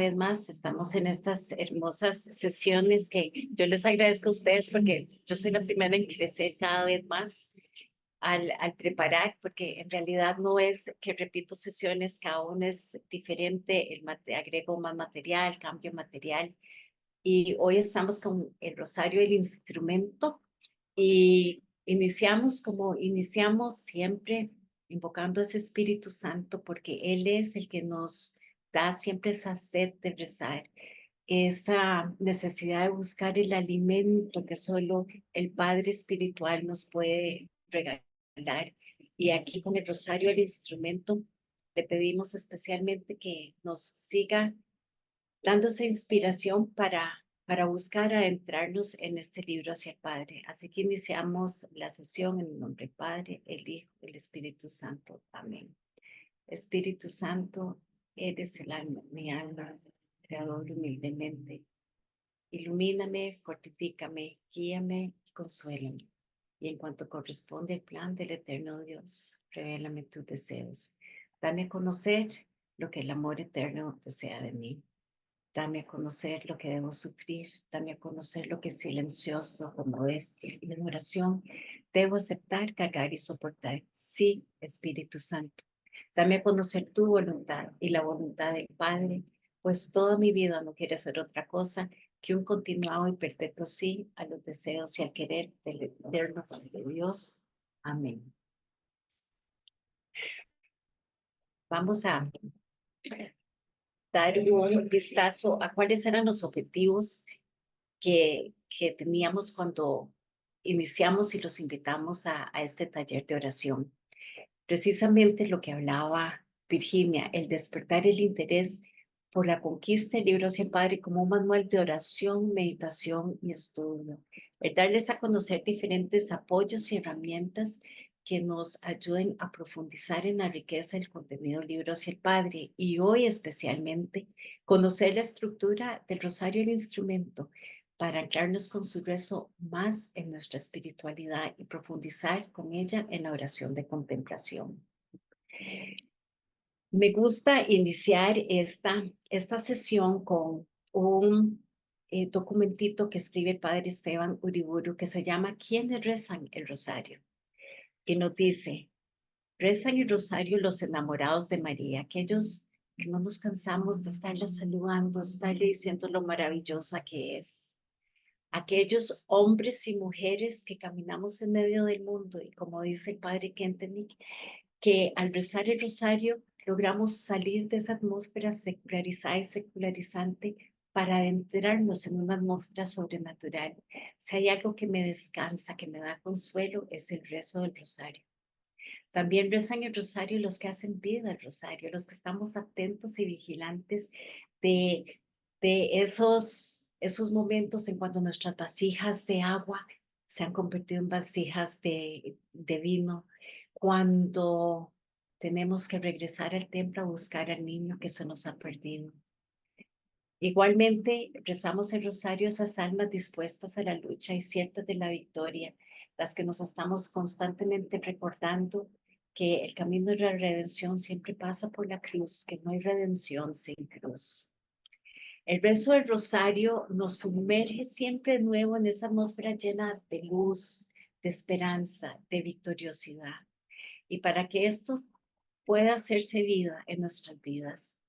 vez más, estamos en estas hermosas sesiones que yo les agradezco a ustedes porque yo soy la primera en crecer cada vez más al preparar, porque en realidad no es que repito sesiones, cada una es diferente, agrego más material, cambio material, y hoy estamos con el rosario, el instrumento, y iniciamos como iniciamos siempre, invocando a ese Espíritu Santo, porque Él es el que nos da siempre esa sed de rezar, esa necesidad de buscar el alimento que solo el Padre Espiritual nos puede regalar. Y aquí con el rosario, el instrumento, le pedimos especialmente que nos siga dándose inspiración para buscar adentrarnos en este libro hacia el Padre. Así que iniciamos la sesión en el nombre del Padre, el Hijo, el Espíritu Santo. Amén. Espíritu Santo, eres el alma, mi alma, creador humildemente. Ilumíname, fortifícame, guíame y consuélame. Y en cuanto corresponde el plan del eterno Dios, revélame tus deseos. Dame a conocer lo que el amor eterno desea de mí. Dame a conocer lo que debo sufrir, dame a conocer lo que es silencioso, con modestia y en oración debo aceptar, cargar y soportar. Sí, Espíritu Santo, dame a conocer tu voluntad y la voluntad del Padre, pues toda mi vida no quiere ser otra cosa que un continuado y perpetuo sí a los deseos y al querer del eterno Padre de Dios. Amén. Vamos a dar un vistazo a cuáles eran los objetivos que teníamos cuando iniciamos y los invitamos a este taller de oración. Precisamente lo que hablaba Virginia, el despertar el interés por la conquista del libro hacia el Padre como un manual de oración, meditación y estudio. El darles a conocer diferentes apoyos y herramientas que nos ayuden a profundizar en la riqueza del contenido del libro hacia el Padre y hoy especialmente conocer la estructura del rosario y el instrumento para anclarnos con su rezo más en nuestra espiritualidad y profundizar con ella en la oración de contemplación. Me gusta iniciar esta sesión con un documentito que escribe el padre Esteban Uriburu que se llama ¿Quiénes rezan el rosario? Y nos dice, rezan el rosario los enamorados de María, aquellos que no nos cansamos de estarle saludando, estarle diciendo lo maravillosa que es. Aquellos hombres y mujeres que caminamos en medio del mundo y como dice el padre Kentenich, que al rezar el rosario logramos salir de esa atmósfera secularizada y secularizante para adentrarnos en una atmósfera sobrenatural. Si hay algo que me descansa, que me da consuelo, es el rezo del rosario. También rezan el rosario los que hacen vida el rosario, los que estamos atentos y vigilantes de, de esos momentos en cuando nuestras vasijas de agua se han convertido en vasijas de vino, cuando tenemos que regresar al templo a buscar al niño que se nos ha perdido. Igualmente, rezamos el rosario a esas almas dispuestas a la lucha y ciertas de la victoria, las que nos estamos constantemente recordando que el camino de la redención siempre pasa por la cruz, que no hay redención sin cruz. El rezo del rosario nos sumerge siempre de nuevo en esa atmósfera llena de luz, de esperanza, de victoriosidad. Y para que esto pueda hacerse vida en nuestras vidas,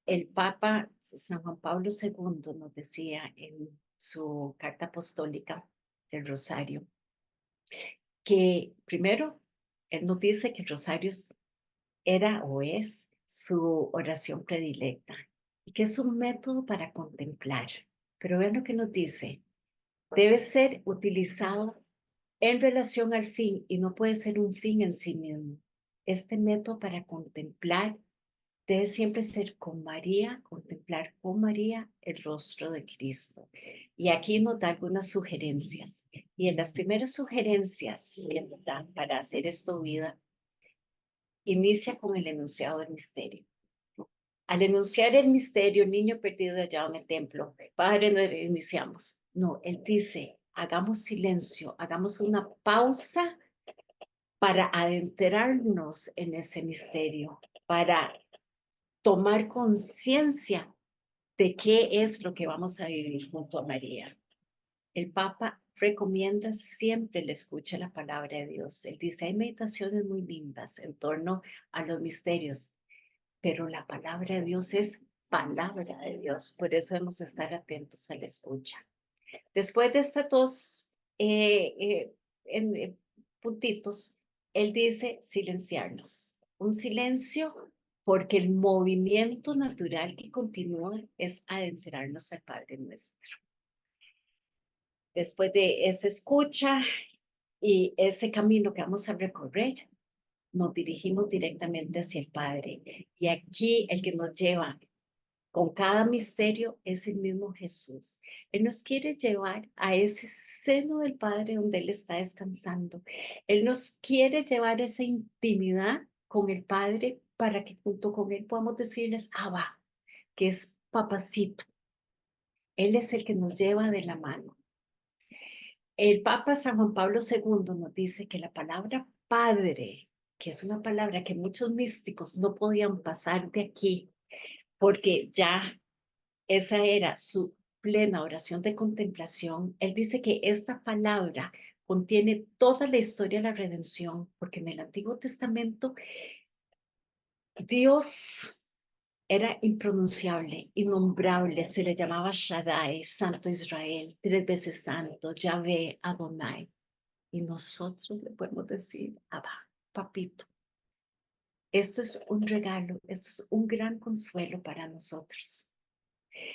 el Papa San Juan Pablo II nos decía en su carta apostólica del Rosario que primero, él nos dice que el Rosario era o es su oración predilecta y que es un método para contemplar. Pero vean lo que nos dice, debe ser utilizado en relación al fin y no puede ser un fin en sí mismo. Este método para contemplar debe siempre ser con María, contemplar con María el rostro de Cristo. Y aquí nos da algunas sugerencias. Y en las primeras sugerencias que nos dan para hacer esto vida, inicia con el enunciado del misterio. Al enunciar el misterio, el niño perdido allá en el templo, Padre, no iniciamos. No, él dice, hagamos silencio, hagamos una pausa para adentrarnos en ese misterio, para tomar conciencia de qué es lo que vamos a vivir junto a María. El Papa recomienda siempre le escuche la palabra de Dios. Él dice, hay meditaciones muy lindas en torno a los misterios, pero la palabra de Dios es palabra de Dios. Por eso debemos estar atentos a la escucha. Después de estas dos puntitos, él dice silenciarnos. Un silencio porque el movimiento natural que continúa es adentrarnos al Padre Nuestro. Después de esa escucha y ese camino que vamos a recorrer, nos dirigimos directamente hacia el Padre. Y aquí el que nos lleva con cada misterio es el mismo Jesús. Él nos quiere llevar a ese seno del Padre donde Él está descansando. Él nos quiere llevar a esa intimidad con el Padre para que junto con Él podamos decirles, Abba, que es papacito. Él es el que nos lleva de la mano. El Papa San Juan Pablo II nos dice que la palabra Padre, que es una palabra que muchos místicos no podían pasar de aquí, porque ya esa era su plena oración de contemplación. Él dice que esta palabra contiene toda la historia de la redención, porque en el Antiguo Testamento Dios era impronunciable, innombrable, se le llamaba Shaddai, Santo Israel, 3 veces santo, Yahvé, Adonai. Y nosotros le podemos decir, Abba, papito. Esto es un regalo, esto es un gran consuelo para nosotros.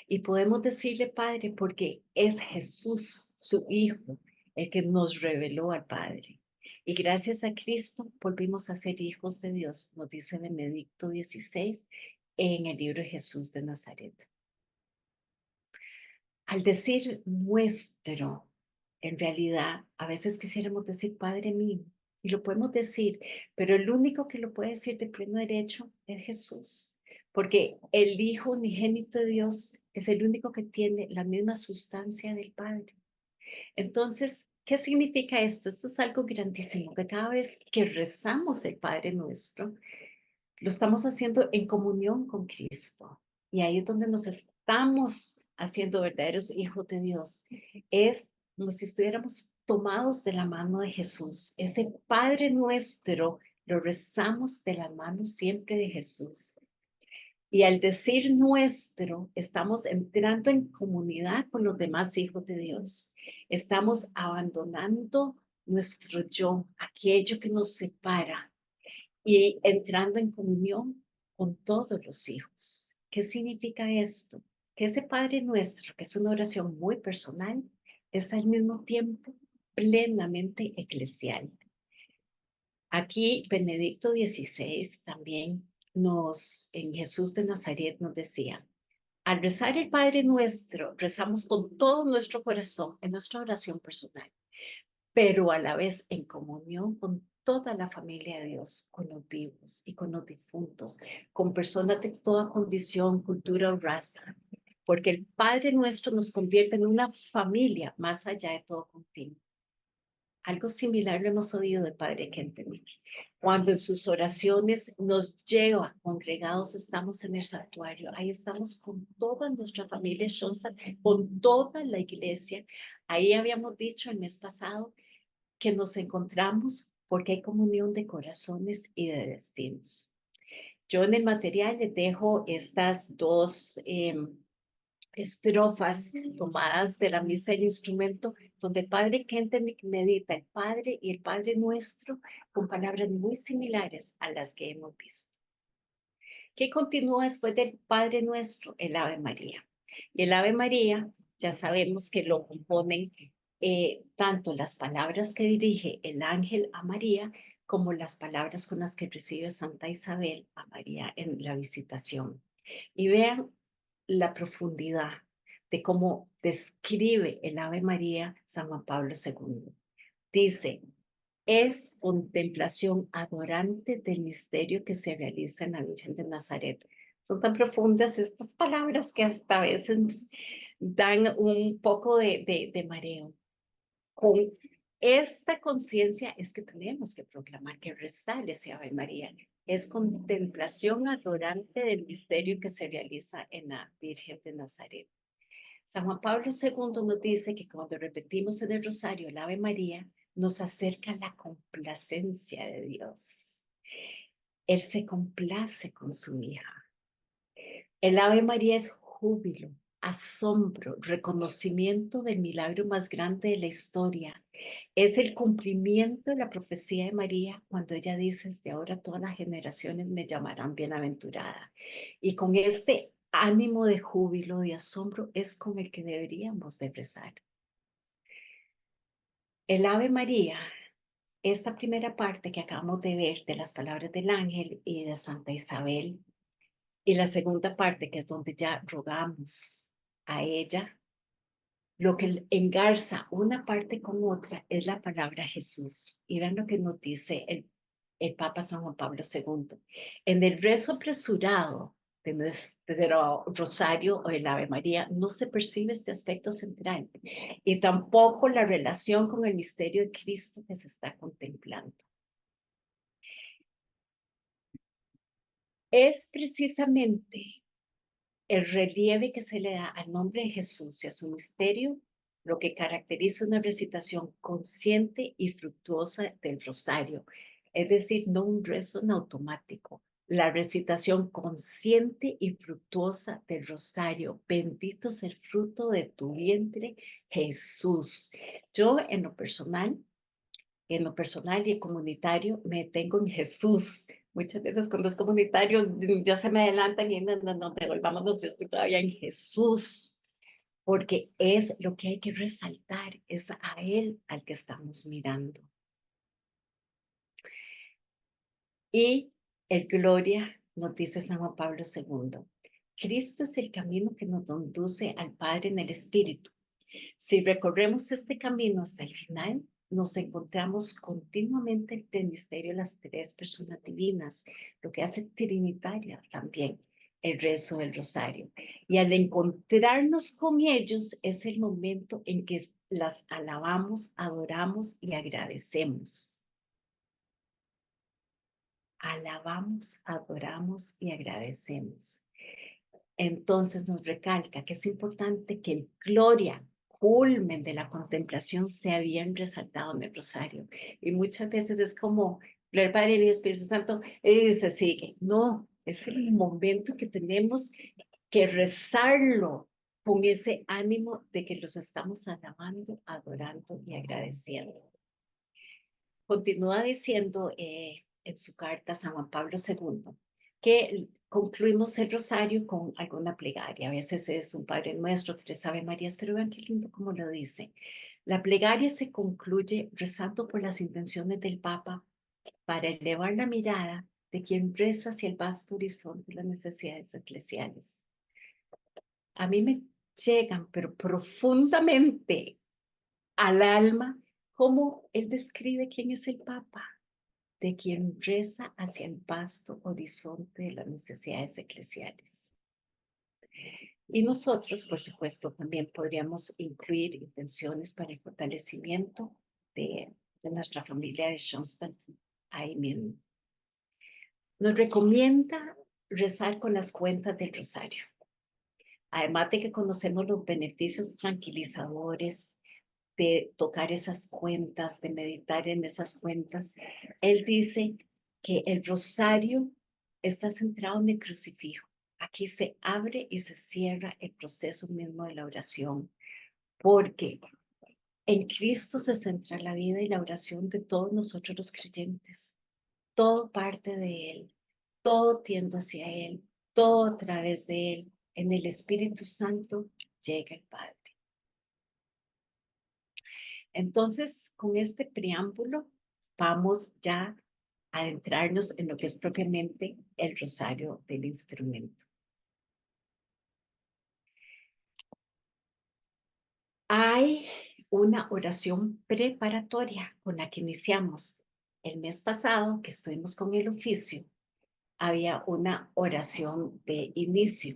Y podemos decirle Padre porque es Jesús, su Hijo, el que nos reveló al Padre. Y gracias a Cristo volvimos a ser hijos de Dios, nos dice Benedicto XVI en el libro de Jesús de Nazaret. Al decir nuestro, en realidad, a veces quisiéramos decir Padre mío, y lo podemos decir, pero el único que lo puede decir de pleno derecho es Jesús, porque el Hijo unigénito de Dios es el único que tiene la misma sustancia del Padre. Entonces, ¿qué significa esto? Esto es algo grandísimo, que cada vez que rezamos el Padre Nuestro, lo estamos haciendo en comunión con Cristo. Y ahí es donde nos estamos haciendo verdaderos hijos de Dios. Es como si estuviéramos tomados de la mano de Jesús. Ese Padre Nuestro lo rezamos de la mano siempre de Jesús. Y al decir nuestro, estamos entrando en comunidad con los demás hijos de Dios. Estamos abandonando nuestro yo, aquello que nos separa, y entrando en comunión con todos los hijos. ¿Qué significa esto? Que ese Padre Nuestro, que es una oración muy personal, es al mismo tiempo plenamente eclesial. Aquí Benedicto XVI también en Jesús de Nazaret nos decía, al rezar el Padre Nuestro, rezamos con todo nuestro corazón en nuestra oración personal, pero a la vez en comunión con toda la familia de Dios, con los vivos y con los difuntos, con personas de toda condición, cultura o raza, porque el Padre Nuestro nos convierte en una familia más allá de todo confín. Algo similar lo hemos oído del Padre Kentenich, cuando en sus oraciones nos lleva congregados, estamos en el santuario, ahí estamos con toda nuestra familia Shostak, con toda la iglesia. Ahí habíamos dicho el mes pasado que nos encontramos porque hay comunión de corazones y de destinos. Yo en el material les dejo estas dos estrofas tomadas de la misa del instrumento, donde el Padre Kentenich medita el Padre y el Padre Nuestro con palabras muy similares a las que hemos visto. ¿Qué continúa después del Padre Nuestro? El Ave María. Y el Ave María, ya sabemos que lo componen tanto las palabras que dirige el ángel a María, como las palabras con las que recibe Santa Isabel a María en la visitación. Y vean la profundidad de cómo describe el Ave María San Juan Pablo II. Dice, es contemplación adorante del misterio que se realiza en la Virgen de Nazaret. Son tan profundas estas palabras que hasta a veces nos dan un poco de mareo. Con esta conciencia es que tenemos que proclamar, que rezar ese Ave María, es contemplación adorante del misterio que se realiza en la Virgen de Nazaret. San Juan Pablo II nos dice que cuando repetimos en el rosario el Ave María, nos acerca a la complacencia de Dios. Él se complace con su hija. El Ave María es júbilo, asombro, reconocimiento del milagro más grande de la historia. Es el cumplimiento de la profecía de María cuando ella dice, desde ahora todas las generaciones me llamarán bienaventurada. Y con este ánimo de júbilo, de asombro, es con el que deberíamos de rezar. El Ave María, esta primera parte que acabamos de ver de las palabras del ángel y de Santa Isabel, y la segunda parte, que es donde ya rogamos a ella, lo que engarza una parte con otra es la palabra Jesús. Y vean lo que nos dice el Papa San Juan Pablo II. En el rezo apresurado de nuestro rosario o el Ave María no se percibe este aspecto central y tampoco la relación con el misterio de Cristo que se está contemplando. Es precisamente el relieve que se le da al nombre de Jesús y a su misterio lo que caracteriza una recitación consciente y fructuosa del rosario, es decir, no un rezo en automático. La recitación consciente y fructuosa del rosario. Bendito es el fruto de tu vientre, Jesús. Yo en lo personal y comunitario, me detengo en Jesús. Muchas veces cuando es comunitario ya se me adelantan y no, devolvámonos, yo estoy todavía en Jesús, porque es lo que hay que resaltar, es a Él al que estamos mirando. Y el Gloria nos dice San Juan Pablo II, Cristo es el camino que nos conduce al Padre en el Espíritu. Si recorremos este camino hasta el final, nos encontramos continuamente en el misterio de las tres personas divinas, lo que hace trinitaria también el rezo del rosario. Y al encontrarnos con ellos es el momento en que las alabamos, adoramos y agradecemos. Alabamos, adoramos y agradecemos. Entonces nos recalca que es importante que el Gloria, culmen de la contemplación, sea bien resaltado en el rosario. Y muchas veces es como, Gloria al Padre y Espíritu Santo, y se sigue. No, es el momento que tenemos que rezarlo con ese ánimo de que los estamos alabando, adorando y agradeciendo. Continúa diciendo en su carta San Juan Pablo II que concluimos el rosario con alguna plegaria. A veces es un Padre Nuestro, tres Ave Marías, pero vean qué lindo como lo dice. La plegaria se concluye rezando por las intenciones del Papa para elevar la mirada de quien reza hacia el vasto horizonte de las necesidades eclesiales. A mí me llegan, pero profundamente al alma, cómo él describe quién es el Papa, de quien reza hacia el vasto horizonte de las necesidades eclesiales. Y nosotros, por supuesto, también podríamos incluir intenciones para el fortalecimiento de nuestra familia de Schoenstatt ahí mismo. Nos recomienda rezar con las cuentas del rosario. Además de que conocemos los beneficios tranquilizadores de tocar esas cuentas, de meditar en esas cuentas, él dice que el rosario está centrado en el crucifijo. Aquí se abre y se cierra el proceso mismo de la oración, porque en Cristo se centra la vida y la oración de todos nosotros los creyentes. Todo parte de Él, todo tiende hacia Él, todo a través de Él. En el Espíritu Santo llega el Padre. Entonces, con este preámbulo, vamos ya a adentrarnos en lo que es propiamente el rosario del instrumento. Hay una oración preparatoria con la que iniciamos. El mes pasado, que estuvimos con el oficio, había una oración de inicio,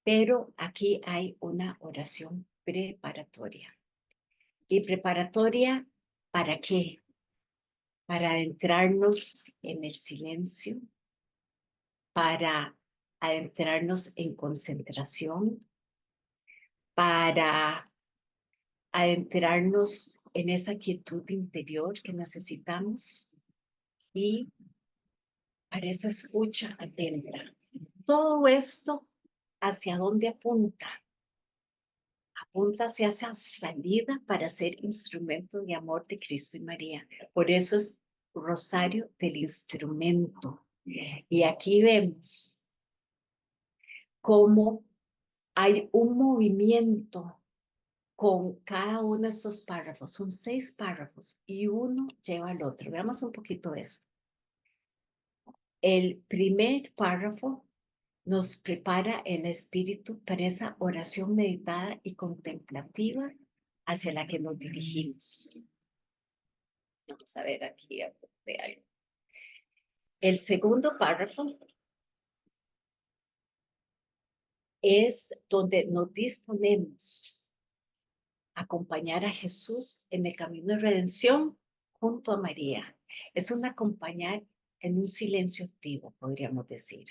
pero aquí hay una oración preparatoria. ¿Y preparatoria para qué? Para adentrarnos en el silencio, para adentrarnos en concentración, para adentrarnos en esa quietud interior que necesitamos y para esa escucha atenta. Todo esto, ¿hacia dónde apunta? Apunta hacia esa salida para ser instrumento de amor de Cristo y María. Por eso es Rosario del Instrumento. Y aquí vemos cómo hay un movimiento con cada uno de estos párrafos. Son 6 párrafos y uno lleva al otro. Veamos un poquito esto. El primer párrafo nos prepara el espíritu para esa oración meditada y contemplativa hacia la que nos dirigimos. Vamos a ver aquí de algo. El segundo párrafo es donde nos disponemos a acompañar a Jesús en el camino de redención junto a María. Es un acompañar en un silencio activo, podríamos decir.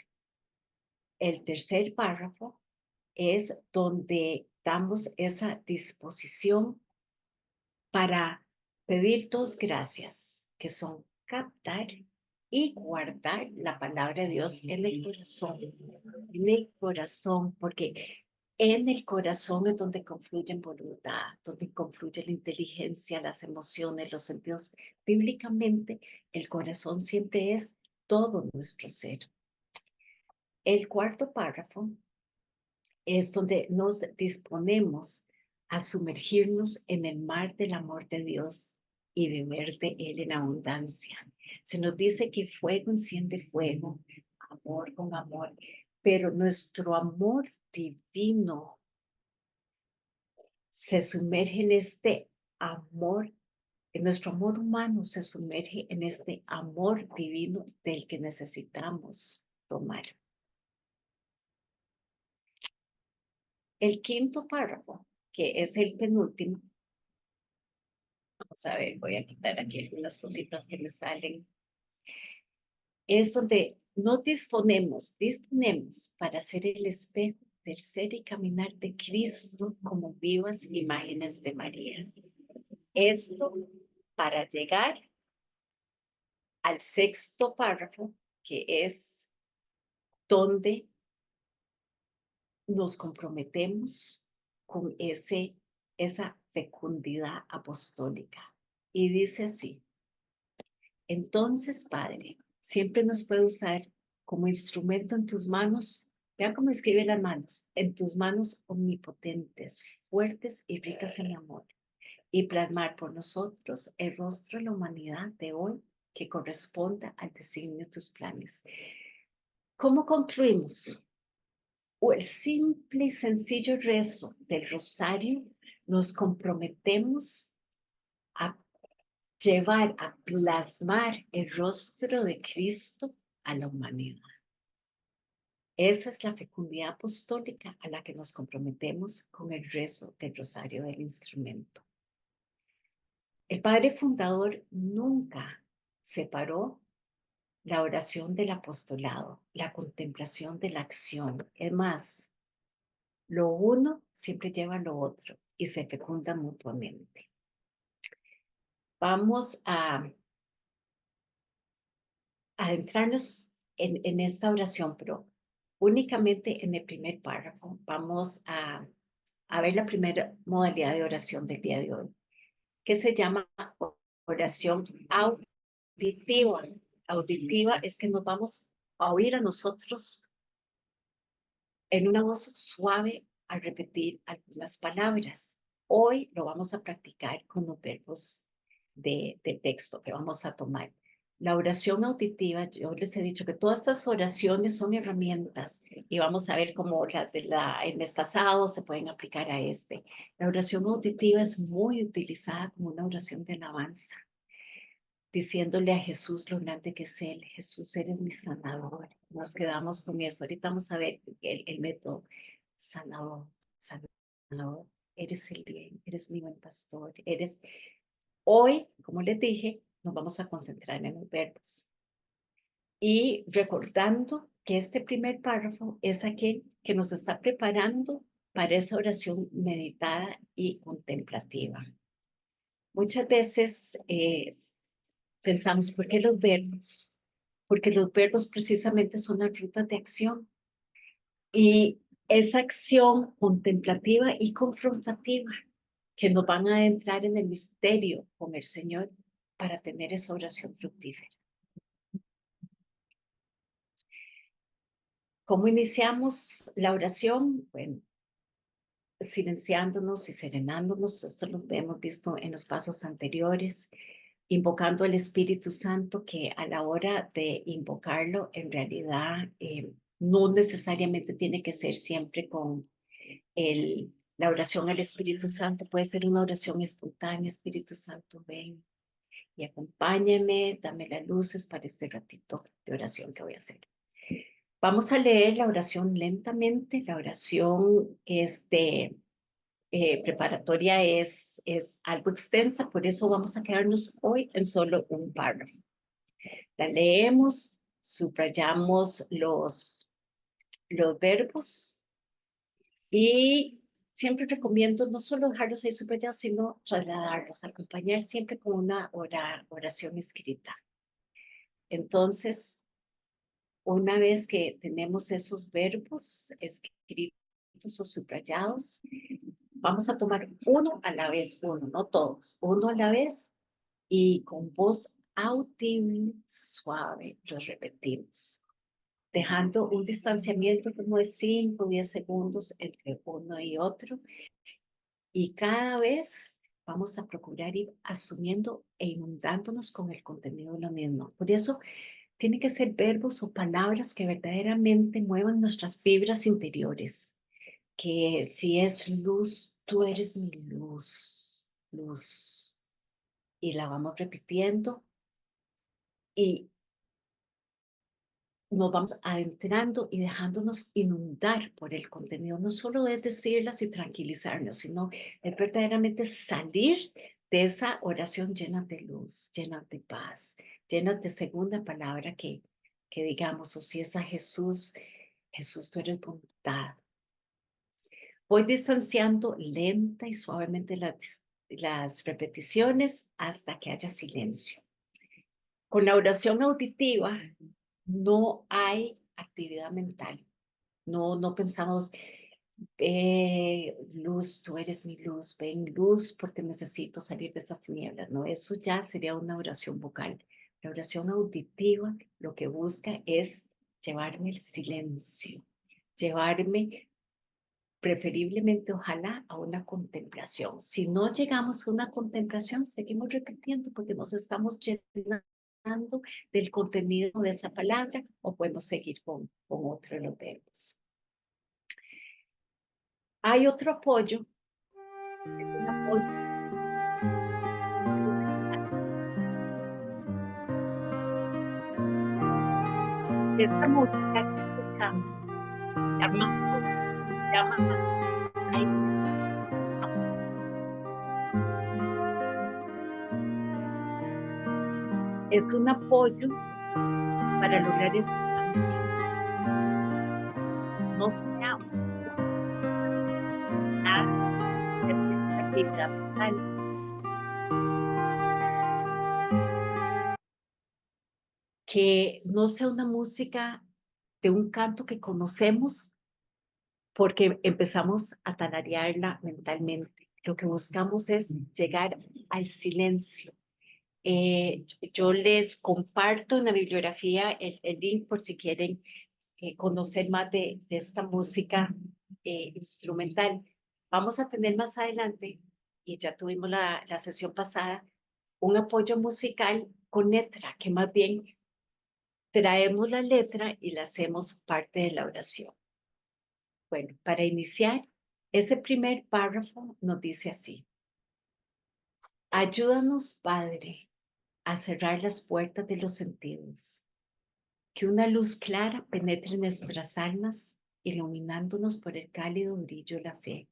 El tercer párrafo es donde damos esa disposición para pedir 2 gracias, que son captar y guardar la palabra de Dios en el corazón, porque en el corazón es donde confluyen voluntad, donde confluye la inteligencia, las emociones, los sentidos. Bíblicamente, el corazón siempre es todo nuestro ser. El cuarto párrafo es donde nos disponemos a sumergirnos en el mar del amor de Dios y beber de él en abundancia. Se nos dice que fuego enciende fuego, amor con amor, pero nuestro amor divino se sumerge en este amor, en nuestro amor humano se sumerge en este amor divino del que necesitamos tomar. El quinto párrafo, que es el penúltimo, vamos a ver, voy a quitar aquí algunas cositas que me salen. Es donde nos disponemos para ser el espejo del ser y caminar de Cristo como vivas imágenes de María. Esto para llegar al sexto párrafo, que es donde nos comprometemos con esa fecundidad apostólica. Y dice así: entonces, Padre, siempre nos puede usar como instrumento en tus manos. Vean cómo escribe las manos, en tus manos omnipotentes, fuertes y ricas en amor, y plasmar por nosotros el rostro de la humanidad de hoy que corresponda al designio de tus planes. ¿Cómo concluimos? O el simple y sencillo rezo del rosario, nos comprometemos a llevar, a plasmar el rostro de Cristo a la humanidad. Esa es la fecundidad apostólica a la que nos comprometemos con el rezo del rosario del instrumento. El padre fundador nunca separó la oración del apostolado, la contemplación de la acción. Es más, lo uno siempre lleva a lo otro y se fecundan mutuamente. Vamos a adentrarnos en esta oración, pero únicamente en el primer párrafo. Vamos a ver la primera modalidad de oración del día de hoy, que se llama oración auditiva. Auditiva es que nos vamos a oír a nosotros en una voz suave al repetir algunas palabras. Hoy lo vamos a practicar con los verbos de texto que vamos a tomar. La oración auditiva, yo les he dicho que todas estas oraciones son herramientas y vamos a ver cómo las de el mes pasado se pueden aplicar a este. La oración auditiva es muy utilizada como una oración de alabanza, diciéndole a Jesús lo grande que es Él. Jesús, eres mi sanador. Nos quedamos con eso. Ahorita vamos a ver el método. Sanador, sanador. Eres el bien, eres mi buen pastor. Hoy, como les dije, nos vamos a concentrar en los verbos. Y recordando que este primer párrafo es aquel que nos está preparando para esa oración meditada y contemplativa. Muchas veces pensamos, ¿por qué los verbos? Porque los verbos precisamente son las rutas de acción. Y esa acción contemplativa y confrontativa que nos van a entrar en el misterio con el Señor para tener esa oración fructífera. ¿Cómo iniciamos la oración? Bueno, silenciándonos y serenándonos. Esto lo hemos visto en los pasos anteriores. Invocando al Espíritu Santo, que a la hora de invocarlo, en realidad no necesariamente tiene que ser siempre con la oración al Espíritu Santo. Puede ser una oración espontánea. Espíritu Santo, ven y acompáñame, dame las luces para este ratito de oración que voy a hacer. Vamos a leer la oración lentamente. La oración preparatoria es algo extensa, por eso vamos a quedarnos hoy en solo un párrafo. La leemos, subrayamos los verbos y siempre recomiendo no solo dejarlos ahí subrayados, sino trasladarlos, acompañar siempre con una oración escrita. Entonces, una vez que tenemos esos verbos escritos o subrayados, vamos a tomar uno a la vez, uno, no todos, uno a la vez, y con voz audible, suave, los repetimos, dejando un distanciamiento como de 5 o 10 segundos entre uno y otro, y cada vez vamos a procurar ir asumiendo e inundándonos con el contenido de lo mismo. Por eso, tiene que ser verbos o palabras que verdaderamente muevan nuestras fibras interiores. Que si es luz, tú eres mi luz, luz. Y la vamos repitiendo y nos vamos adentrando y dejándonos inundar por el contenido. No solo es decirlas y tranquilizarnos, sino es verdaderamente salir de esa oración llena de luz, llena de paz, llena de segunda palabra que digamos, o si es a Jesús, Jesús, tú eres bondad. Voy distanciando lenta y suavemente las repeticiones hasta que haya silencio. Con la oración auditiva no hay actividad mental. No pensamos, luz, tú eres mi luz, ven luz porque necesito salir de estas tinieblas. No, eso ya sería una oración vocal. La oración auditiva lo que busca es llevarme el silencio, llevarme preferiblemente, ojalá, a una contemplación. Si no llegamos a una contemplación, seguimos repitiendo porque nos estamos llenando del contenido de esa palabra o podemos seguir con otro de los verbos. Hay otro apoyo, es un apoyo. Esta música que escuchamos llama es un apoyo para lograr esto. No sea una actividad mental. Que no sea una música de un canto que conocemos porque empezamos a tararearla mentalmente. Lo que buscamos es llegar al silencio. Yo les comparto en la bibliografía el link por si quieren conocer más de esta música instrumental. Vamos a tener más adelante, y ya tuvimos la sesión pasada, un apoyo musical con letra, que más bien traemos la letra y la hacemos parte de la oración. Bueno, para iniciar, ese primer párrafo nos dice así: ayúdanos, Padre, a cerrar las puertas de los sentidos, que una luz clara penetre en nuestras almas, iluminándonos por el cálido brillo de la fe.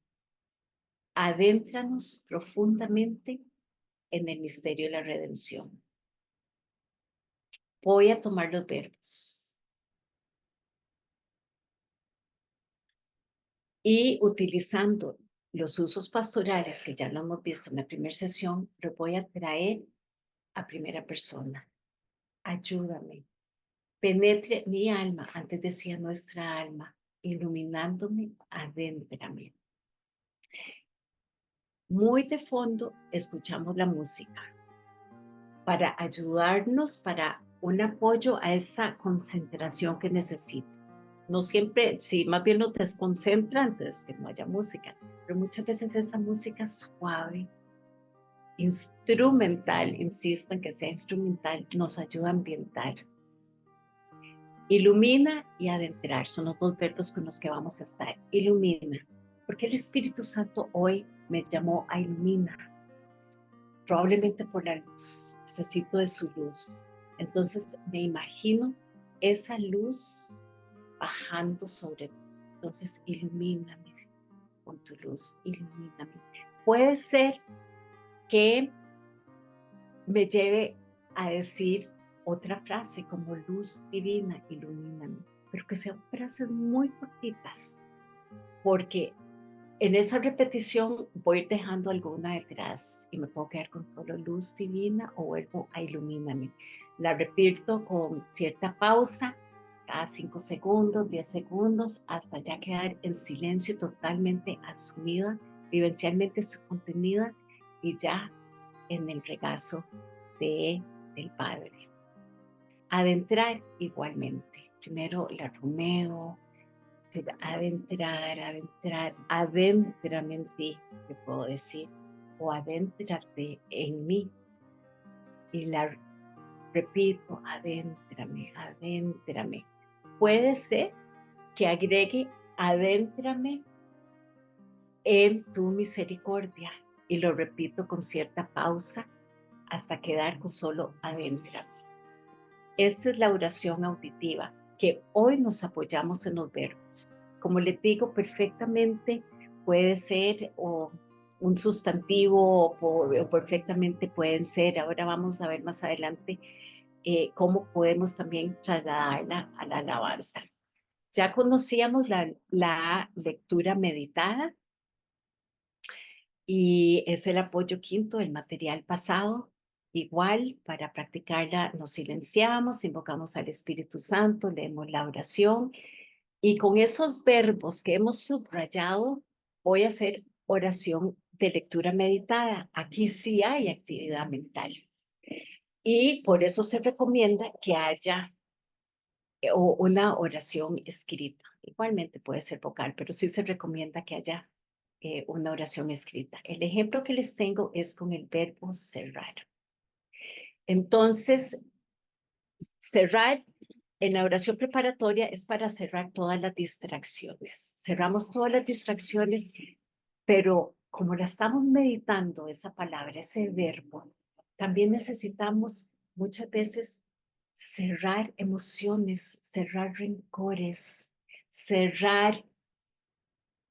Adéntranos profundamente en el misterio de la redención. Voy a tomar los verbos. Y utilizando los usos pastorales que ya lo hemos visto en la primera sesión, los voy a traer a primera persona. Ayúdame. Penetre mi alma, antes decía nuestra alma, iluminándome, adéntrame. Muy de fondo escuchamos la música para ayudarnos, para un apoyo a esa concentración que necesito. No siempre, si más bien nos desconcentra, entonces que no haya música, pero muchas veces esa música suave, instrumental, insisto en que sea instrumental, nos ayuda a ambientar. Ilumina y adentrar son los dos verbos con los que vamos a estar. Ilumina, porque el Espíritu Santo hoy me llamó a iluminar, probablemente por la luz, necesito de su luz. Entonces me imagino esa luz bajando sobre mí. Entonces ilumíname con tu luz, ilumíname. Puede ser que me lleve a decir otra frase como luz divina, ilumíname, pero que sean frases muy cortitas, porque en esa repetición voy a ir dejando alguna detrás y me puedo quedar con solo luz divina o vuelvo a ilumíname. La repito con cierta pausa, cada 5 segundos, 10 segundos, hasta ya quedar en silencio totalmente asumida, vivencialmente su contenida y ya en el regazo del Padre. Adentrar igualmente. Primero la rumeo, adentrar, adéntrame en ti, te puedo decir, o adéntrate en mí. Y la repito, adéntrame. Puede ser que agregue adéntrame en tu misericordia y lo repito con cierta pausa hasta quedar con solo adéntrame. Esta es la oración auditiva, que hoy nos apoyamos en los verbos. Como les digo, perfectamente puede ser o un sustantivo o perfectamente pueden ser. Ahora vamos a ver más adelante cómo podemos también trasladarla a la alabanza. Ya conocíamos la lectura meditada y es el apoyo quinto del material pasado. Igual, para practicarla nos silenciamos, invocamos al Espíritu Santo, leemos la oración y con esos verbos que hemos subrayado voy a hacer oración de lectura meditada. Aquí sí hay actividad mental y por eso se recomienda que haya una oración escrita. Igualmente puede ser vocal, pero sí se recomienda que haya una oración escrita. El ejemplo que les tengo es con el verbo cerrar. Entonces, cerrar en la oración preparatoria es para cerrar todas las distracciones. Cerramos todas las distracciones, pero como la estamos meditando, esa palabra, ese verbo, también necesitamos muchas veces cerrar emociones, cerrar rencores, cerrar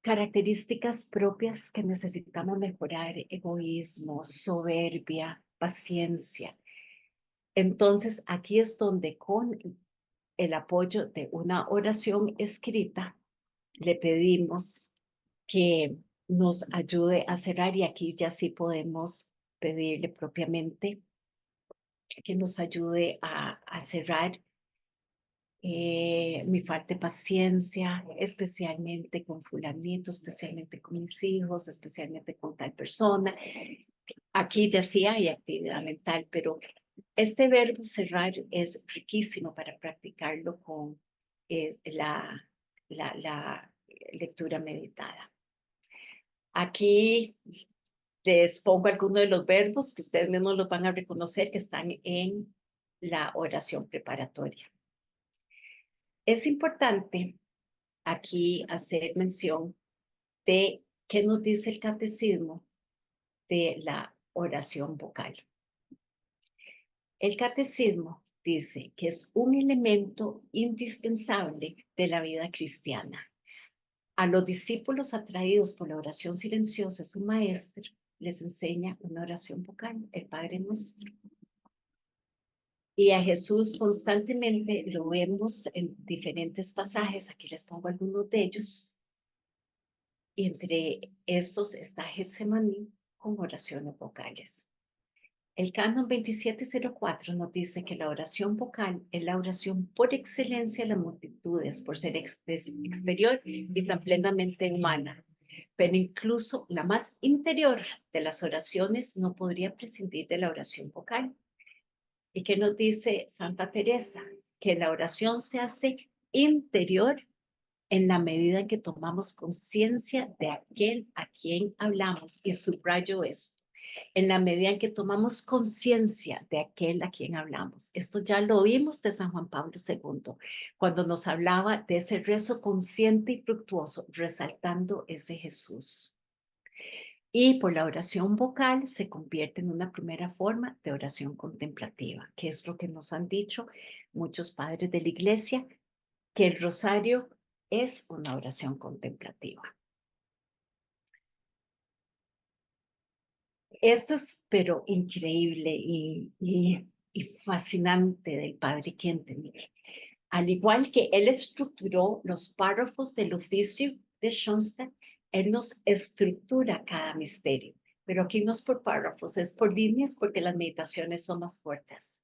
características propias que necesitamos mejorar, egoísmo, soberbia, paciencia. Entonces, aquí es donde con el apoyo de una oración escrita, le pedimos que nos ayude a cerrar y aquí ya sí podemos pedirle propiamente que nos ayude a cerrar mi falta de paciencia, especialmente con fulanito, especialmente con mis hijos, especialmente con tal persona. Aquí ya sí hay actividad mental, pero este verbo cerrar es riquísimo para practicarlo con la lectura meditada. Aquí les pongo algunos de los verbos que ustedes mismos los van a reconocer que están en la oración preparatoria. Es importante aquí hacer mención de qué nos dice el catecismo de la oración vocal. El catecismo dice que es un elemento indispensable de la vida cristiana. A los discípulos atraídos por la oración silenciosa, su maestro les enseña una oración vocal, el Padre Nuestro. Y a Jesús constantemente lo vemos en diferentes pasajes, aquí les pongo algunos de ellos, Y entre estos está Getsemaní con oraciones vocales. El Canon 2704 nos dice que la oración vocal es la oración por excelencia de las multitudes, por ser exterior y tan plenamente humana. Pero incluso la más interior de las oraciones no podría prescindir de la oración vocal. ¿Y qué nos dice Santa Teresa? Que la oración se hace interior en la medida en que tomamos conciencia de aquel a quien hablamos. Y subrayo esto. En la medida en que tomamos conciencia de aquel a quien hablamos. Esto ya lo vimos de San Juan Pablo II, cuando nos hablaba de ese rezo consciente y fructuoso, resaltando ese Jesús. Y por la oración vocal se convierte en una primera forma de oración contemplativa, que es lo que nos han dicho muchos padres de la Iglesia, que el rosario es una oración contemplativa. Esto es, pero increíble y fascinante del padre Kentenich. Al igual que él estructuró los párrafos del oficio de Schoenstatt, él nos estructura cada misterio. Pero aquí no es por párrafos, es por líneas porque las meditaciones son más cortas.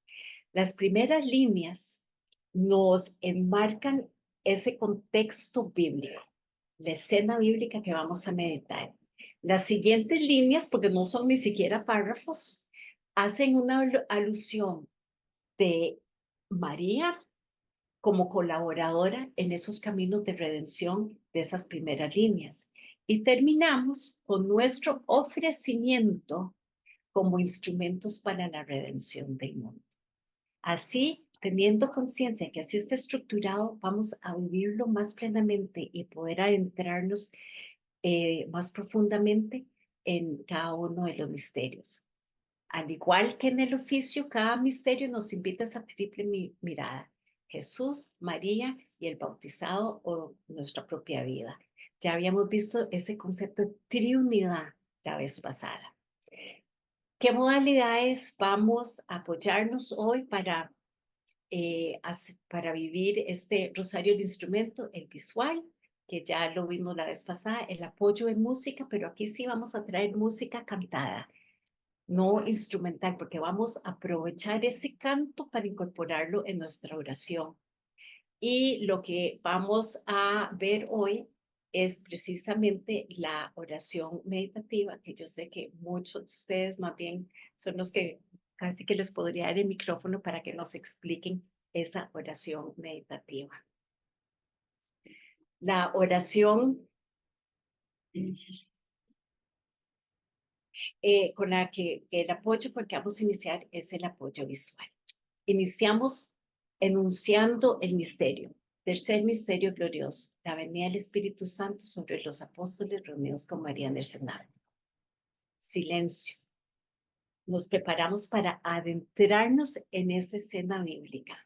Las primeras líneas nos enmarcan ese contexto bíblico, la escena bíblica que vamos a meditar. Las siguientes líneas, porque no son ni siquiera párrafos, hacen una alusión de María como colaboradora en esos caminos de redención de esas primeras líneas. Y terminamos con nuestro ofrecimiento como instrumentos para la redención del mundo. Así, teniendo conciencia que así está estructurado, vamos a vivirlo más plenamente y poder adentrarnos más profundamente en cada uno de los misterios. Al igual que en el oficio, cada misterio nos invita a esa triple mirada: Jesús, María y el bautizado o nuestra propia vida. Ya habíamos visto ese concepto de triunidad la vez pasada. ¿Qué modalidades vamos a apoyarnos hoy para vivir este rosario del instrumento? El visual, que ya lo vimos la vez pasada, el apoyo en música, pero aquí sí vamos a traer música cantada, no instrumental, porque vamos a aprovechar ese canto para incorporarlo en nuestra oración. Y lo que vamos a ver hoy es precisamente la oración meditativa, que yo sé que muchos de ustedes más bien son los que casi que les podría dar el micrófono para que nos expliquen esa oración meditativa. La oración con la que el apoyo, porque vamos a iniciar, es el apoyo visual. Iniciamos enunciando el misterio. Tercer misterio glorioso, la venida del Espíritu Santo sobre los apóstoles reunidos con María en el cenáculo. Silencio. Nos preparamos para adentrarnos en esa escena bíblica.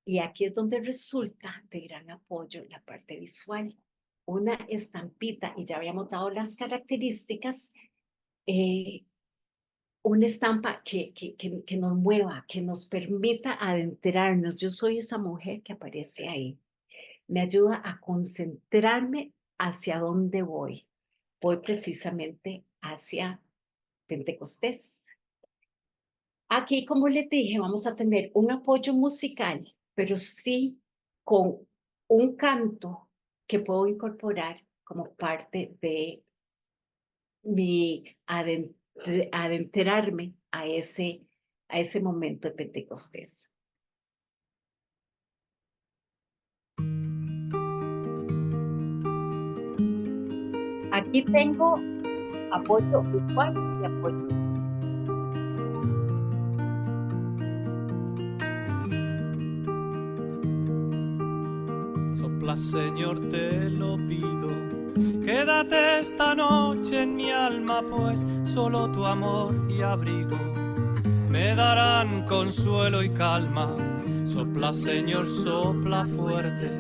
Y aquí es donde resulta de gran apoyo la parte visual. Una estampita, y ya habíamos dado las características, una estampa que nos mueva, que nos permita adentrarnos. Yo soy esa mujer que aparece ahí. Me ayuda a concentrarme hacia dónde voy. Voy precisamente hacia Pentecostés. Aquí, como les dije, vamos a tener un apoyo musical, pero sí con un canto que puedo incorporar como parte de mi adentrarme a ese momento de Pentecostés. Aquí tengo apoyo visual y apoyo. Sopla, Señor, te lo pido. Quédate esta noche en mi alma, pues solo tu amor y abrigo me darán consuelo y calma. Sopla, Señor, sopla fuerte.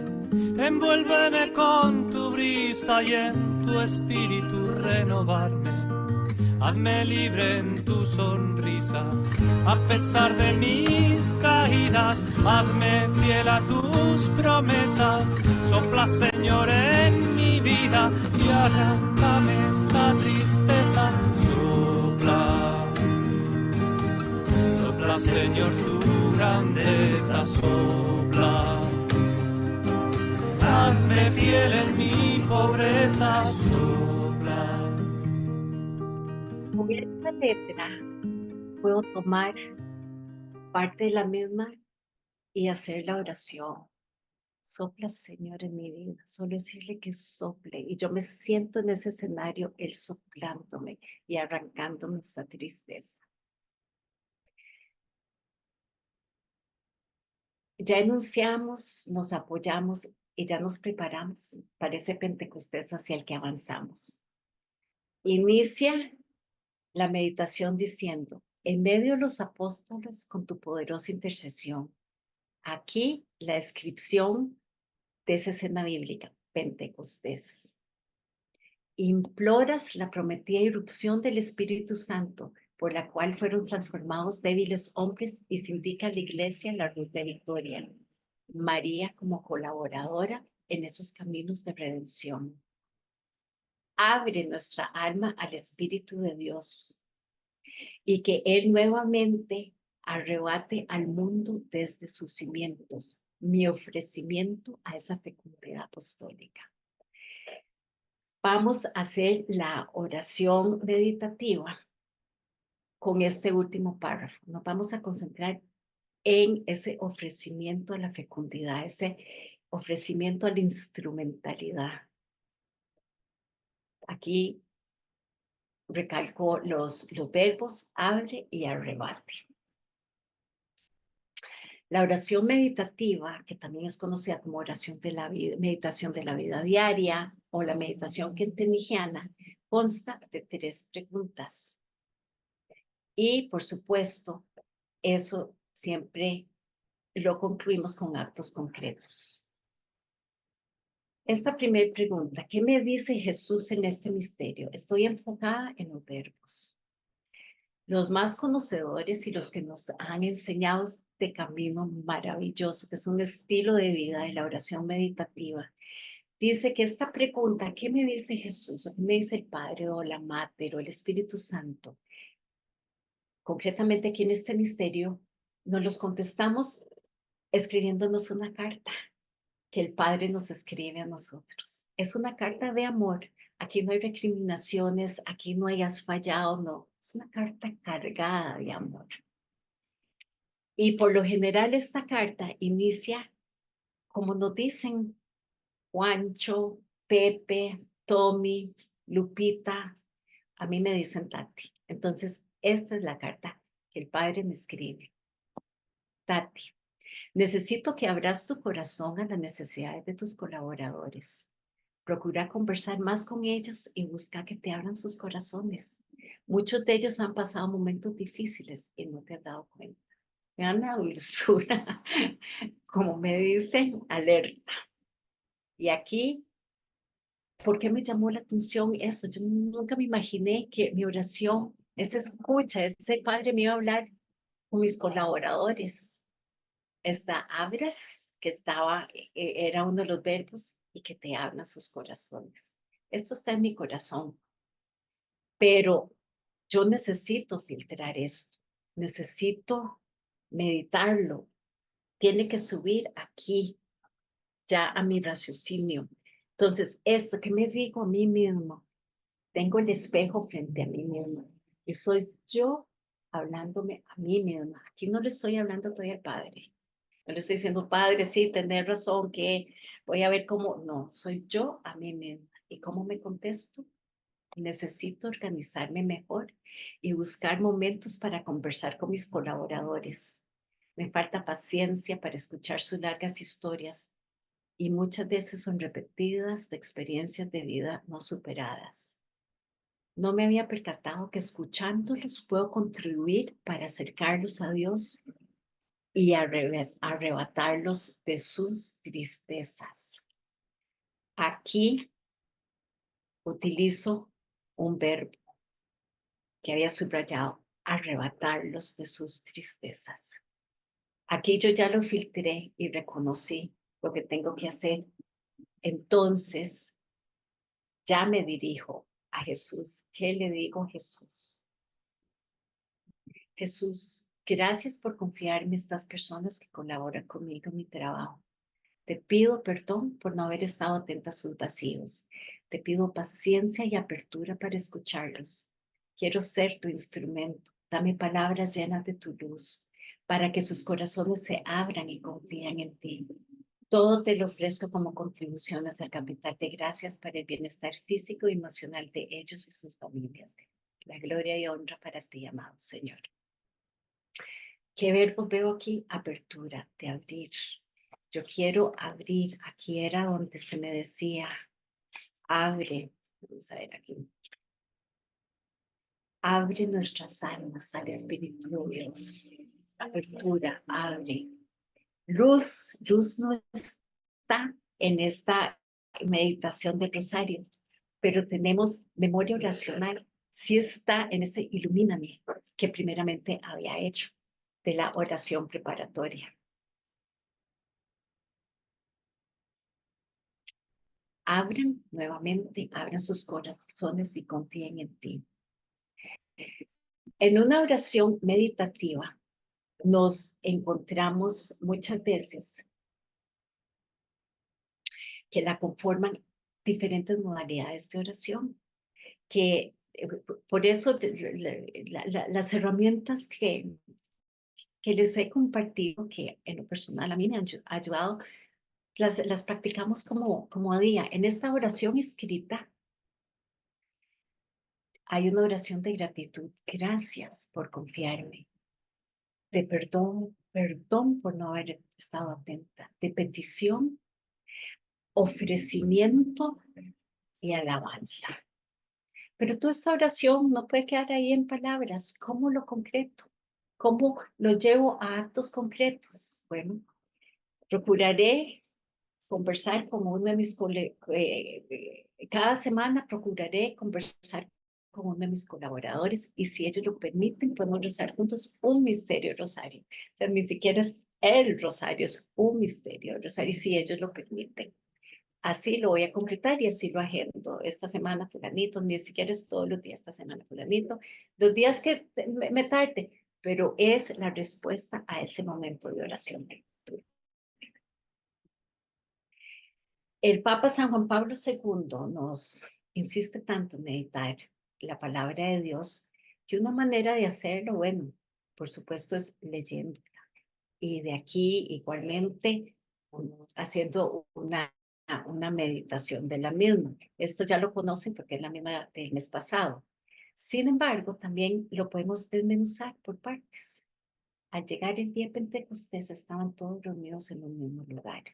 Envuélveme con tu brisa y en tu espíritu renovarme. Hazme libre en tu sonrisa, a pesar de mis caídas. Hazme fiel a tus promesas. Sopla, Señor, en mi vida. vida y arráncame esta tristeza. Sopla, sopla, Señor, tu grandeza, sopla. Hazme fiel en mi pobreza, sopla. Con esta letra puedo tomar parte de la misma y hacer la oración. Sopla, Señor, en mi vida. Solo decirle que sople. Y yo me siento en ese escenario, Él soplándome y arrancándome esa tristeza. Ya enunciamos, nos apoyamos y ya nos preparamos para ese Pentecostés hacia el que avanzamos. Inicia la meditación diciendo, en medio de los apóstoles con tu poderosa intercesión. Aquí la descripción de esa escena bíblica, Pentecostés. Imploras la prometida irrupción del Espíritu Santo, por la cual fueron transformados débiles hombres, y se indica a la iglesia la luz de victoria. María como colaboradora en esos caminos de redención. Abre nuestra alma al Espíritu de Dios y que Él nuevamente arrebate al mundo desde sus cimientos. Mi ofrecimiento a esa fecundidad apostólica. Vamos a hacer la oración meditativa con este último párrafo. Nos vamos a concentrar en ese ofrecimiento a la fecundidad, ese ofrecimiento a la instrumentalidad. Aquí recalco los verbos abre y arrebate. La oración meditativa, que también es conocida como oración de la vida, meditación de la vida diaria o la meditación kenteniana, consta de 3 preguntas. Y, por supuesto, eso siempre lo concluimos con actos concretos. Esta primera pregunta, ¿qué me dice Jesús en este misterio? Estoy enfocada en los verbos. Los más conocedores y los que nos han enseñado este camino maravilloso, que es un estilo de vida de la oración meditativa, dice que esta pregunta, ¿qué me dice Jesús? ¿Qué me dice el Padre o la Madre o el Espíritu Santo? Concretamente aquí en este misterio, nos los contestamos escribiéndonos una carta que el Padre nos escribe a nosotros. Es una carta de amor. Aquí no hay recriminaciones, aquí no hay has fallado, no. Es una carta cargada de amor. Y por lo general esta carta inicia, como nos dicen, Juancho, Pepe, Tommy, Lupita, a mí me dicen Tati. Entonces, esta es la carta que el Padre me escribe. Tati, necesito que abras tu corazón a las necesidades de tus colaboradores. Procura conversar más con ellos y busca que te abran sus corazones. Muchos de ellos han pasado momentos difíciles y no te has dado cuenta. Vean la dulzura, como me dicen, alerta. Y aquí, ¿por qué me llamó la atención eso? Yo nunca me imaginé que mi oración, esa escucha, ese Padre me iba a hablar con mis colaboradores. Esta abras, que era uno de los verbos, y que te abran sus corazones. Esto está en mi corazón, pero yo necesito filtrar esto, necesito meditarlo, tiene que subir aquí, ya a mi raciocinio. Entonces, esto que me digo a mí mismo, tengo el espejo frente a mí mismo, y soy yo hablándome a mí misma. Aquí no le estoy hablando todavía al Padre. No le estoy diciendo, Padre, sí, tenés razón, que voy a ver cómo. No, soy yo a mí misma. ¿Y cómo me contesto? Necesito organizarme mejor y buscar momentos para conversar con mis colaboradores. Me falta paciencia para escuchar sus largas historias y muchas veces son repetidas de experiencias de vida no superadas. No me había percatado que escuchándolos puedo contribuir para acercarlos a Dios y arrebatarlos de sus tristezas. Aquí utilizo un verbo que había subrayado, arrebatarlos de sus tristezas. Aquí yo ya lo filtré y reconocí lo que tengo que hacer. Entonces, Ya me dirijo a Jesús. ¿Qué le digo a Jesús? Jesús, gracias por confiarme estas personas que colaboran conmigo en mi trabajo. Te pido perdón por no haber estado atenta a sus vacíos. Te pido paciencia y apertura para escucharlos. Quiero ser tu instrumento. Dame palabras llenas de tu luz para que sus corazones se abran y confíen en ti. Todo te lo ofrezco como contribución hacia el capital de gracias para el bienestar físico y emocional de ellos y sus familias. La gloria y honra para ti, amado Señor. ¿Qué verbo veo aquí? Apertura, de abrir. Yo quiero abrir. Aquí era donde se me decía, abre. Vamos a ver aquí. Abre nuestras almas al Espíritu de Dios. Apertura, abre. Luz no está en esta meditación del rosario, pero tenemos memoria oracional. Sí está en ese ilumíname que primeramente había hecho de la oración preparatoria. Abran nuevamente, abran sus corazones y confíen en ti. En una oración meditativa nos encontramos muchas veces que la conforman diferentes modalidades de oración, que por eso las herramientas que les he compartido, que en lo personal a mí me han ayudado, las practicamos como a día. En esta oración escrita hay una oración de gratitud. Gracias por confiarme. De perdón por no haber estado atenta. De petición, ofrecimiento y alabanza. Pero toda esta oración no puede quedar ahí en palabras. ¿Cómo lo concreto? ¿Cómo lo llevo a actos concretos? Bueno, procuraré conversar con uno de mis colegas. Cada semana procuraré conversar con uno de mis colaboradores y si ellos lo permiten, podemos rezar juntos un misterio rosario. O sea, ni siquiera es el rosario, es un misterio rosario, si ellos lo permiten. Así lo voy a concretar y así lo agendo. Esta semana fulanito, ni siquiera es todos los días, esta semana fulanito. Los días que me tarde, pero es la respuesta a ese momento de oración. El Papa San Juan Pablo II nos insiste tanto en meditar la palabra de Dios que una manera de hacerlo, bueno, por supuesto es leyendo. Y de aquí igualmente haciendo una meditación de la misma. Esto ya lo conocen porque es la misma del mes pasado. Sin embargo, también lo podemos desmenuzar por partes. Al llegar el día de Pentecostés estaban todos reunidos en un mismo lugar.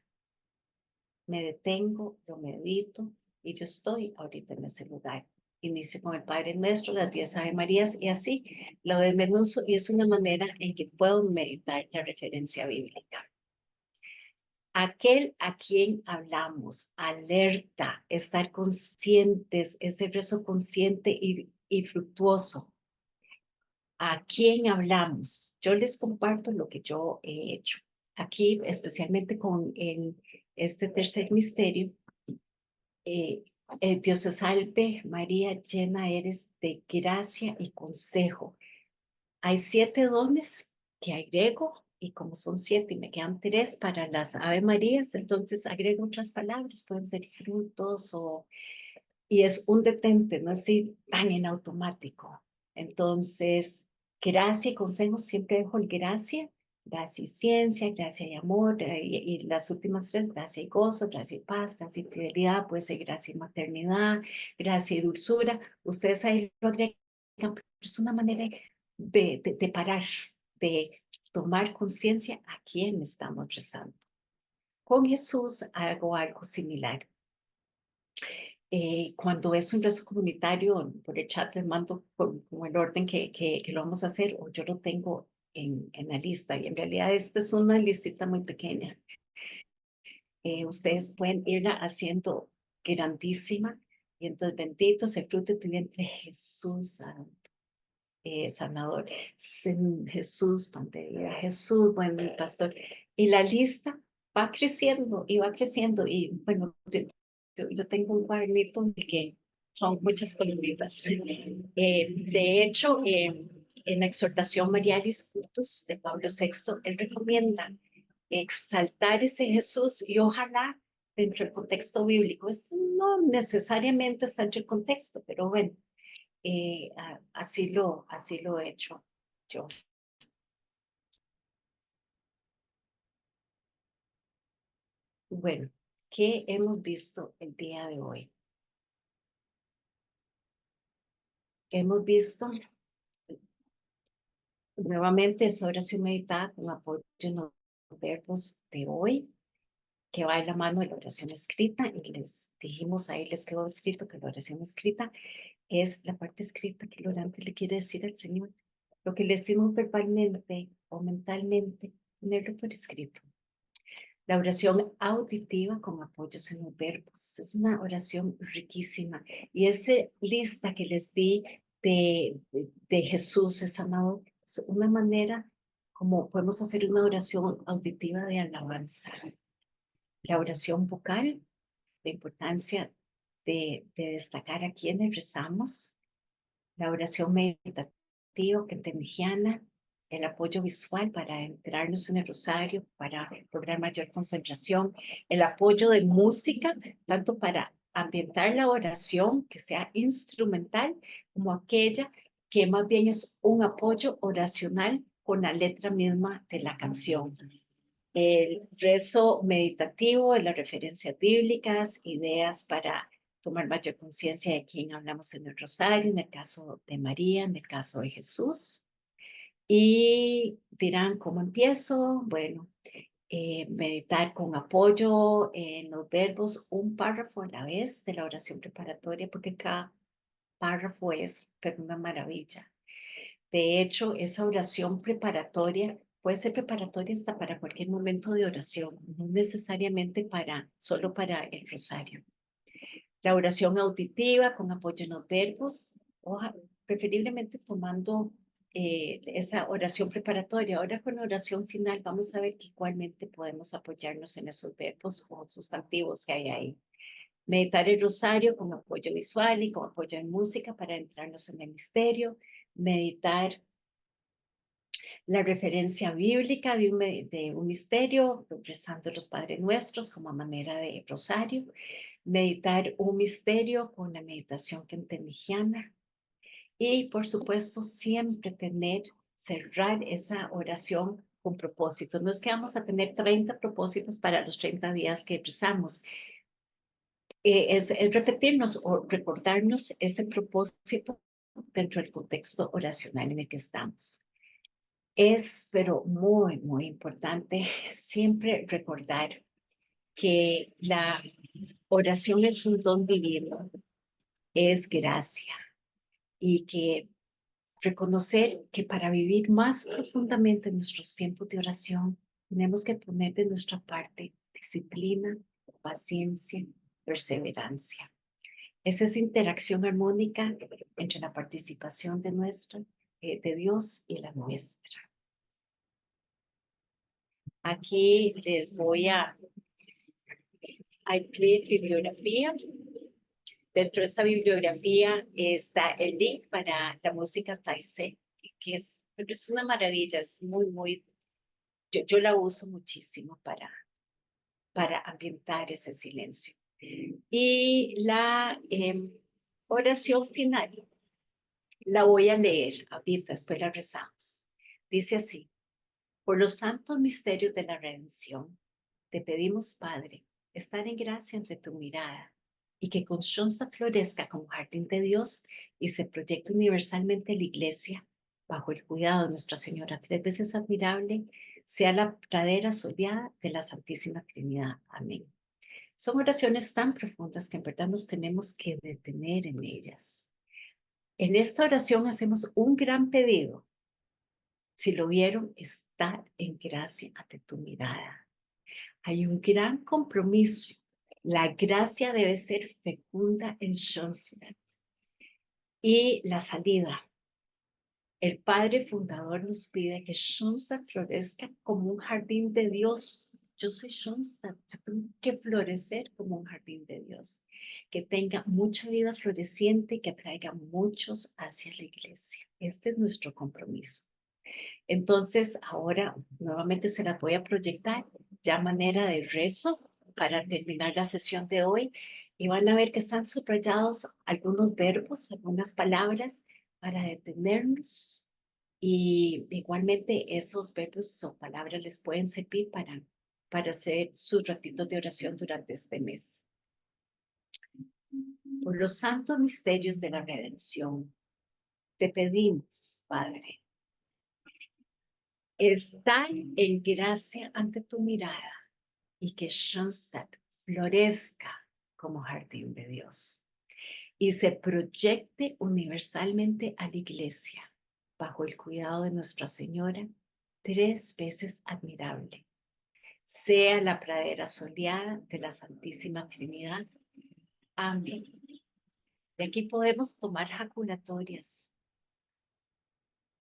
Me detengo, lo medito y yo estoy ahorita en ese lugar. Inicio con el Padre Nuestro, las 10 Ave Marías y así lo desmenuzo y es una manera en que puedo meditar la referencia bíblica. Aquel a quien hablamos, alerta, estar conscientes, ese rezo consciente y fructuoso. ¿A quién hablamos? Yo les comparto lo que yo he hecho. Aquí, especialmente con este tercer misterio, Dios te salve, María, llena eres de gracia y consejo. Hay 7 dones que agrego y como son 7 y me quedan 3 para las Ave Marías, entonces agrego otras palabras, pueden ser frutos y es un detente, no es decir, tan en automático. Entonces, gracia y consejo, siempre dejo el gracia, gracia y ciencia, gracia y amor, y las últimas 3, gracia y gozo, gracia y paz, gracia y fidelidad, puede ser gracia y maternidad, gracia y dulzura. Ustedes ahí lo agregan, pero es una manera de parar, de tomar conciencia a quién estamos rezando. Con Jesús hago algo similar. Cuando es un rezo comunitario, por el chat les mando con el orden que lo vamos a hacer, o yo lo tengo en la lista, y en realidad esta es una listita muy pequeña. Ustedes pueden irla haciendo grandísima, y entonces bendito sea el fruto de tu vientre, Jesús sanador, Jesús pan de vida, Jesús buen pastor, y la lista va creciendo, y bueno, yo tengo un cuadernito que son muchas columnitas. De hecho, en la exhortación Marialis Cultus de Pablo VI, él recomienda exaltar ese Jesús y ojalá dentro del contexto bíblico. Esto no necesariamente está dentro del contexto, pero bueno, así lo he hecho yo. Bueno, ¿qué hemos visto el día de hoy? Hemos visto nuevamente esa oración meditada con apoyo en los verbos de hoy, que va de la mano de la oración escrita, y les dijimos, ahí les quedó escrito que la oración escrita es la parte escrita que el orante le quiere decir al Señor. Lo que le decimos verbalmente o mentalmente, ponerlo por escrito. La oración auditiva con apoyos en los verbos es una oración riquísima. Y esa lista que les di de Jesús es amado, es una manera como podemos hacer una oración auditiva de alabanza. La oración vocal, la importancia de destacar a quienes rezamos. La oración meditativa, kentenjiana, el apoyo visual para entrarnos en el rosario, para lograr mayor concentración, el apoyo de música, tanto para ambientar la oración, que sea instrumental, como aquella que más bien es un apoyo oracional con la letra misma de la canción. El rezo meditativo, las referencias bíblicas, ideas para tomar mayor conciencia de quién hablamos en el rosario, en el caso de María, en el caso de Jesús. Y dirán, ¿cómo empiezo? Bueno, meditar con apoyo en los verbos, un párrafo a la vez de la oración preparatoria, porque cada párrafo es pero una maravilla. De hecho, esa oración preparatoria puede ser preparatoria hasta para cualquier momento de oración, no necesariamente solo para el rosario. La oración auditiva con apoyo en los verbos, preferiblemente tomando esa oración preparatoria. Ahora con la oración final vamos a ver que igualmente podemos apoyarnos en esos verbos o sustantivos que hay ahí. Meditar el rosario con apoyo visual y con apoyo en música para entrarnos en el misterio. Meditar la referencia bíblica de un misterio, rezando los Padres Nuestros como manera de rosario, meditar un misterio con la meditación kentenjiana y, por supuesto, siempre cerrar esa oración con propósitos. No es que vamos a tener 30 propósitos para los 30 días que rezamos. Es repetirnos o recordarnos ese propósito dentro del contexto oracional en el que estamos. Es, pero muy, muy importante siempre recordar que la oración es un don divino, es gracia, y que reconocer que para vivir más profundamente nuestros tiempos de oración, tenemos que poner de nuestra parte disciplina, paciencia, perseverancia. Es esa interacción armónica entre la participación de Dios y la nuestra. Aquí les voy a incluir bibliografía. Dentro de esta bibliografía está el link para la música Taizé, que es una maravilla, es muy, yo la uso muchísimo para ambientar ese silencio. Y la oración final la voy a leer ahorita, después la rezamos. Dice así: por los santos misterios de la redención, te pedimos, Padre, estar en gracia ante tu mirada y que Constanza florezca como jardín de Dios y se proyecte universalmente la Iglesia bajo el cuidado de Nuestra Señora tres veces admirable, sea la pradera soleada de la Santísima Trinidad. Amén. Son oraciones tan profundas que en verdad nos tenemos que detener en ellas. En esta oración hacemos un gran pedido. Si lo vieron, estar en gracia ante tu mirada. Hay un gran compromiso. La gracia debe ser fecunda en Schoenstatt. Y la salida. El Padre Fundador nos pide que Schoenstatt florezca como un jardín de Dios yo soy Schoenstatt, yo tengo que florecer como un jardín de Dios, que tenga mucha vida floreciente, que atraiga muchos hacia la iglesia. Este es nuestro compromiso. Entonces, ahora nuevamente se la voy a proyectar ya a manera de rezo para terminar la sesión de hoy. Y van a ver que están subrayados algunos verbos, algunas palabras para detenernos. Y igualmente esos verbos o palabras les pueden servir para hacer sus ratitos de oración durante este mes. Por los santos misterios de la redención, te pedimos, Padre, estar en gracia ante tu mirada y que Schoenstatt florezca como jardín de Dios y se proyecte universalmente a la iglesia bajo el cuidado de Nuestra Señora, 3 veces admirable. Sea la pradera soleada de la Santísima Trinidad. Amén. De aquí podemos tomar jaculatorias.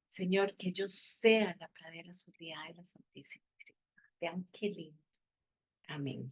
Señor, que yo sea la pradera soleada de la Santísima Trinidad. Vean qué lindo. Amén.